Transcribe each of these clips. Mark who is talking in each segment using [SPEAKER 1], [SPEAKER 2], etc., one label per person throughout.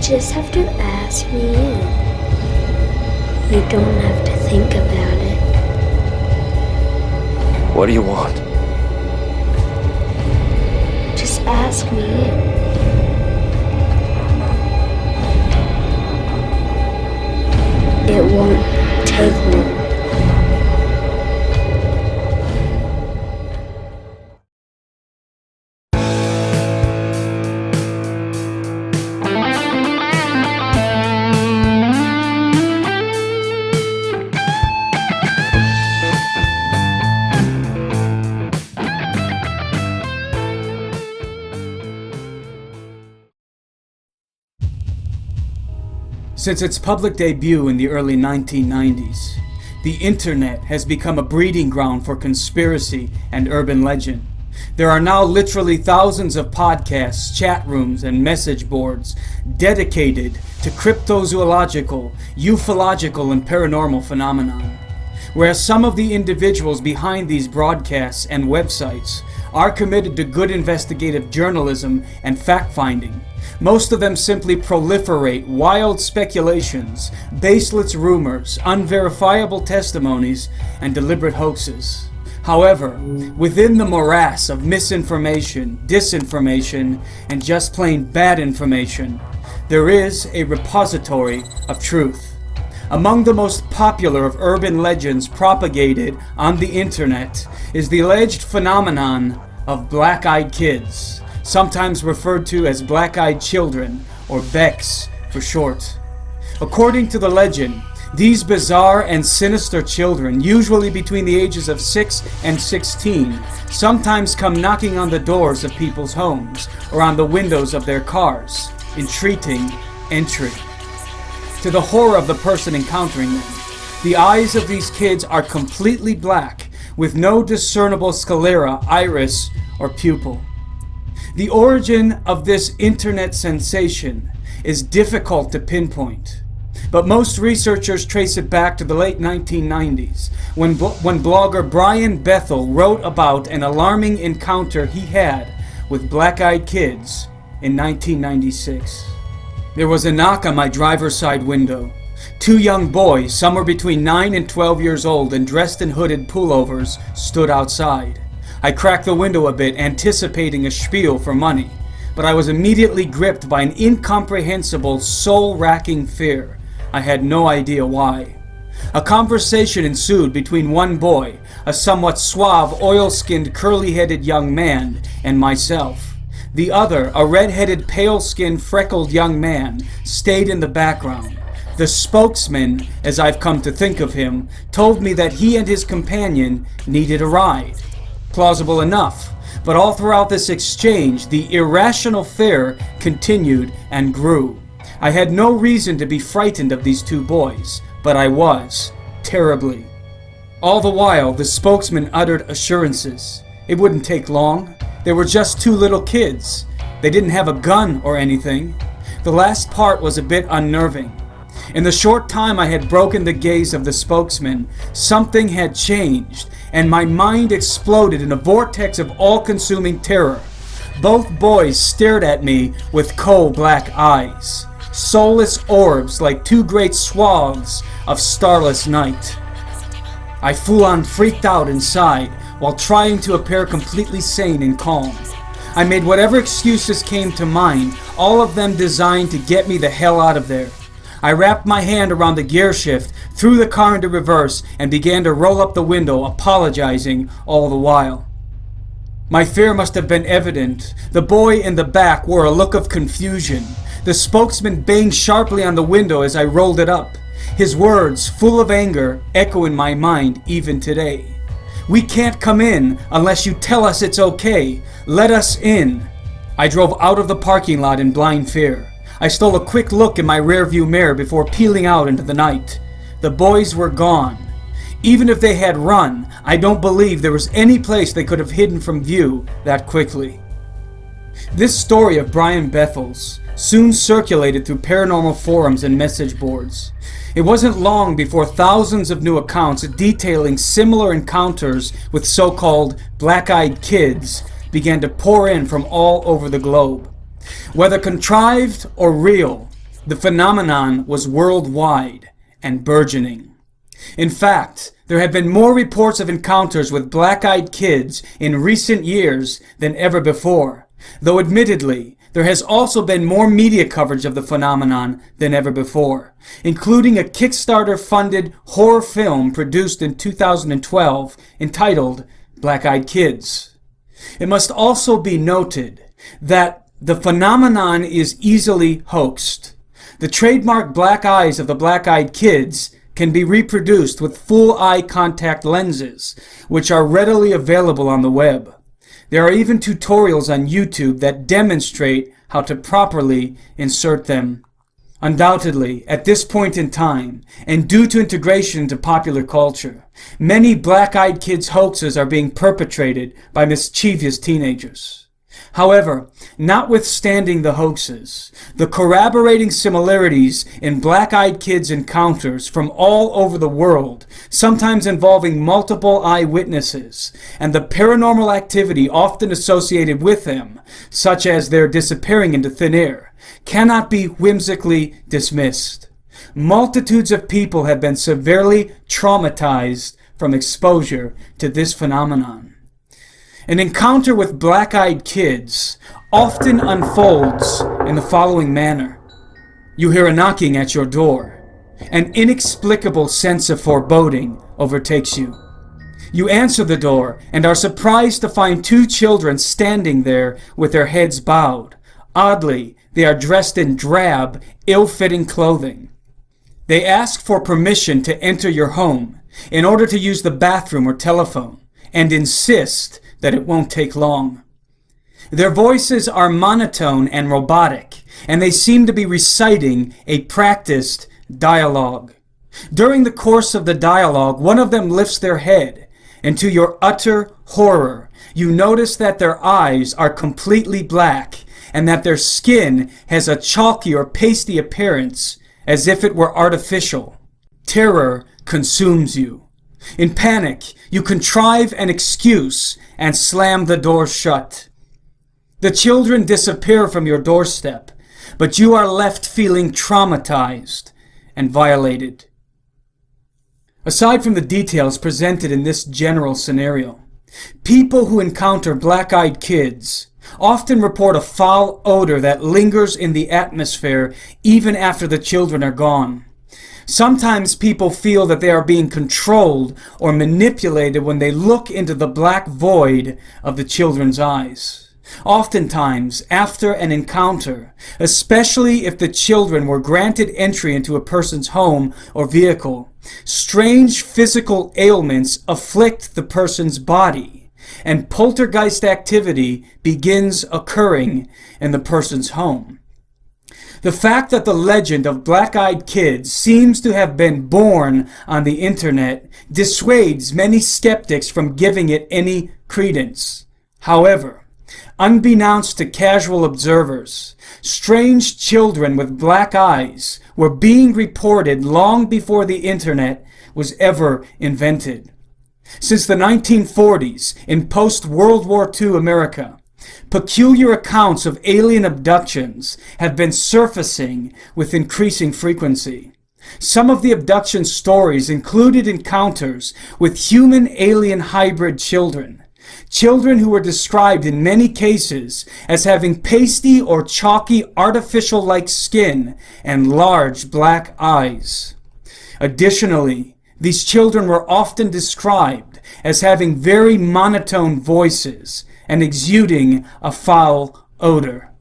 [SPEAKER 1] just have to ask me in. You don't have to think about it.
[SPEAKER 2] What do you want?
[SPEAKER 1] Just ask me in. It won't take long.
[SPEAKER 3] Since its public debut in the early 1990s, the internet has become a breeding ground for conspiracy and urban legend. There are now literally thousands of podcasts, chat rooms, and message boards dedicated to cryptozoological, ufological, and paranormal phenomenon. Whereas some of the individuals behind these broadcasts and websites are committed to good investigative journalism and fact-finding, most of them simply proliferate wild speculations, baseless rumors, unverifiable testimonies, and deliberate hoaxes. However, within the morass of misinformation, disinformation, and just plain bad information, there is a repository of truth. Among the most popular of urban legends propagated on the internet is the alleged phenomenon of black-eyed kids, sometimes referred to as black-eyed children, or BECs for short. According to the legend, these bizarre and sinister children, usually between the ages of 6 and 16, sometimes come knocking on the doors of people's homes or on the windows of their cars, entreating entry. To the horror of the person encountering them, the eyes of these kids are completely black, with no discernible sclera, iris, or pupil. The origin of this internet sensation is difficult to pinpoint, but most researchers trace it back to the late 1990s, when blogger Brian Bethel wrote about an alarming encounter he had with black-eyed kids in 1996. There was a knock on my driver's side window. Two young boys, somewhere between 9 and 12 years old and dressed in hooded pullovers, stood outside. I cracked the window a bit, anticipating a spiel for money, but I was immediately gripped by an incomprehensible, soul-racking fear. I had no idea why. A conversation ensued between one boy, a somewhat suave, oil-skinned, curly-headed young man, and myself. The other, a red-headed, pale-skinned, freckled young man, stayed in the background. The spokesman, as I've come to think of him, told me that he and his companion needed a ride. Plausible enough, but all throughout this exchange, the irrational fear continued and grew. I had no reason to be frightened of these two boys, but I was, terribly. All the while, the spokesman uttered assurances. It wouldn't take long. They were just two little kids. They didn't have a gun or anything. The last part was a bit unnerving. In the short time I had broken the gaze of the spokesman, something had changed, and my mind exploded in a vortex of all-consuming terror. Both boys stared at me with coal-black eyes, soulless orbs like two great swaths of starless night. I full-on freaked out inside, while trying to appear completely sane and calm. I made whatever excuses came to mind, all of them designed to get me the hell out of there. I wrapped my hand around the gear shift, threw the car into reverse, and began to roll up the window, apologizing all the while. My fear must have been evident. The boy in the back wore a look of confusion. The spokesman banged sharply on the window as I rolled it up. His words, full of anger, echo in my mind even today. "We can't come in unless you tell us it's okay. Let us in." I drove out of the parking lot in blind fear. I stole a quick look in my rearview mirror before peeling out into the night. The boys were gone. Even if they had run, I don't believe there was any place they could have hidden from view that quickly. This story of Brian Bethel's soon circulated through paranormal forums and message boards. It wasn't long before thousands of new accounts detailing similar encounters with so-called black-eyed kids began to pour in from all over the globe. Whether contrived or real, The phenomenon was worldwide and burgeoning. In fact, there have been more reports of encounters with black-eyed kids in recent years than ever before, though admittedly, there has also been more media coverage of the phenomenon than ever before, including a Kickstarter-funded horror film produced in 2012 entitled Black-Eyed Kids. It must also be noted that the phenomenon is easily hoaxed. The trademark black eyes of the black-eyed kids can be reproduced with full eye contact lenses, which are readily available on the web. There are even tutorials on YouTube that demonstrate how to properly insert them. Undoubtedly, at this point in time, and due to integration into popular culture, many black-eyed kids hoaxes are being perpetrated by mischievous teenagers. However, notwithstanding the hoaxes, the corroborating similarities in black-eyed kids encounters from all over the world, sometimes involving multiple eyewitnesses, and the paranormal activity often associated with them, such as their disappearing into thin air, cannot be whimsically dismissed. Multitudes of people have been severely traumatized from exposure to this phenomenon. An encounter with black-eyed kids often unfolds in the following manner. You hear a knocking at your door. An inexplicable sense of foreboding overtakes you. You answer the door and are surprised to find two children standing there with their heads bowed. Oddly, they are dressed in drab, ill-fitting clothing. They ask for permission to enter your home in order to use the bathroom or telephone, and insist that it won't take long. Their voices are monotone and robotic, and they seem to be reciting a practiced dialogue. During the course of the dialogue, one of them lifts their head, and to your utter horror, you notice that their eyes are completely black, and that their skin has a chalky or pasty appearance, as if it were artificial. Terror consumes you. In panic, you contrive an excuse and slam the door shut. The children disappear from your doorstep, but you are left feeling traumatized and violated. Aside from the details presented in this general scenario, people who encounter black-eyed kids often report a foul odor that lingers in the atmosphere even after the children are gone. Sometimes people feel that they are being controlled or manipulated when they look into the black void of the children's eyes. Oftentimes, after an encounter, especially if the children were granted entry into a person's home or vehicle, strange physical ailments afflict the person's body, and poltergeist activity begins occurring in the person's home. The fact that the legend of black-eyed kids seems to have been born on the internet dissuades many skeptics from giving it any credence. However, unbeknownst to casual observers, strange children with black eyes were being reported long before the internet was ever invented. Since the 1940s, in post-World War II America, peculiar accounts of alien abductions have been surfacing with increasing frequency. Some of the abduction stories included encounters with human-alien hybrid children, children who were described in many cases as having pasty or chalky artificial-like skin and large black eyes. Additionally, these children were often described as having very monotone voices and exuding a foul odor.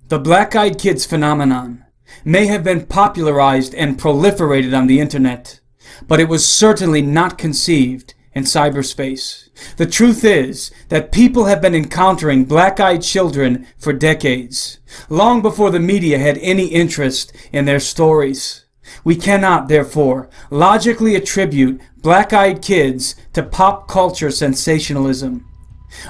[SPEAKER 3] The black-eyed kids phenomenon may have been popularized and proliferated on the internet, but it was certainly not conceived in cyberspace. The truth is that people have been encountering black-eyed children for decades, long before the media had any interest in their stories. We cannot, therefore, logically attribute black-eyed kids to pop culture sensationalism.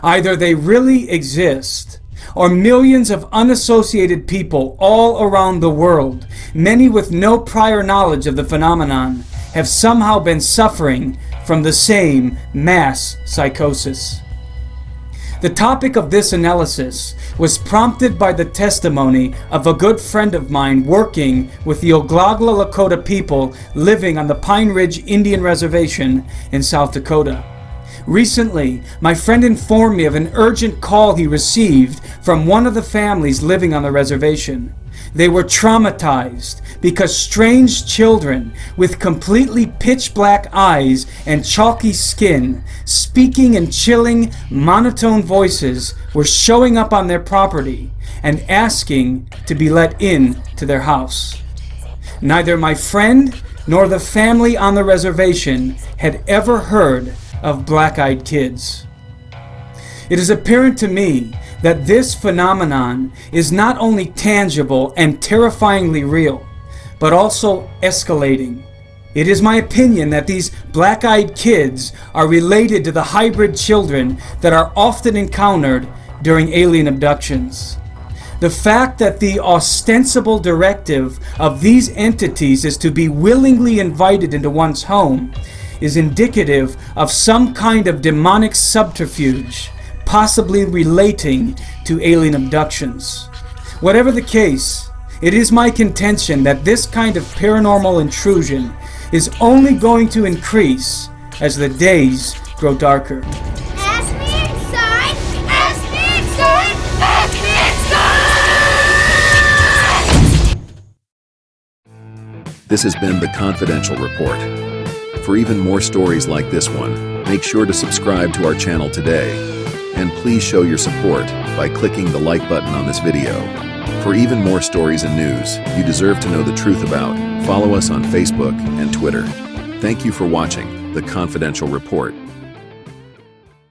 [SPEAKER 3] Either they really exist, or millions of unassociated people all around the world, many with no prior knowledge of the phenomenon, have somehow been suffering from the same mass psychosis. The topic of this analysis was prompted by the testimony of a good friend of mine working with the Oglala Lakota people living on the Pine Ridge Indian Reservation in South Dakota. Recently, my friend informed me of an urgent call he received from one of the families living on the reservation. They were traumatized because strange children with completely pitch black eyes and chalky skin, speaking in chilling, monotone voices, were showing up on their property and asking to be let in to their house. Neither my friend nor the family on the reservation had ever heard of black-eyed kids. It is apparent to me that this phenomenon is not only tangible and terrifyingly real, but also escalating. It is my opinion that these black-eyed kids are related to the hybrid children that are often encountered during alien abductions. The fact that the ostensible directive of these entities is to be willingly invited into one's home is indicative of some kind of demonic subterfuge, possibly relating to alien abductions. Whatever the case, it is my contention that this kind of paranormal intrusion is only going to increase as the days grow darker.
[SPEAKER 2] Ask me inside! Ask me inside! Ask me inside!
[SPEAKER 4] This has been the Confidential Report. For even more stories like this one, make sure to subscribe to our channel today. And please show your support by clicking the like button on this video. For even more stories and news you deserve to know the truth about, follow us on Facebook and Twitter. Thank you for watching the Confidential Report.